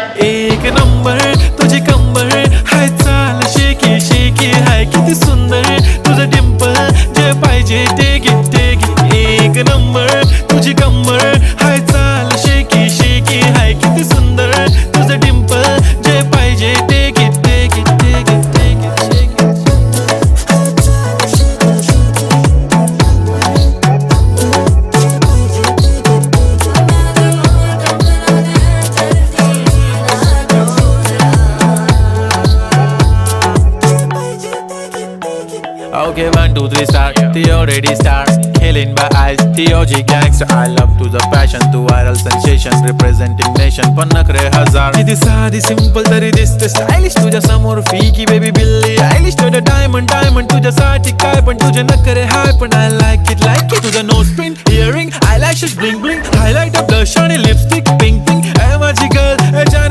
एक नंबर तुझी कंबर हाय, चाल शेकी शेकी हाय, किती सुंदर तुझं डिंपल, जे पाहिजे ते घे ते घे. एक नंबर तुझी कंबर हाय, चाल शेकी शेकी हाय, किती सुंदर तुझं डिंपल, जे पाहिजे ते घे ते घे ते घे ते घे shaky. Okay, 1, 2, 3 start. The already start. Killing by eyes. The OG gangster. I love to the passion, to viral sensation, representing nation. पण नखरे हजार. किती साधी simple तरी दिसते stylish तुझ्या समोर फीकी baby बिल्ली आयलिश. तुझं diamond तुझ्यासाठी काय पण तुझे नखरे हाय, पण I like it. तुझं nose pin, earring, eyelashes bling bling, highlighter, blush आणि lipstick pink.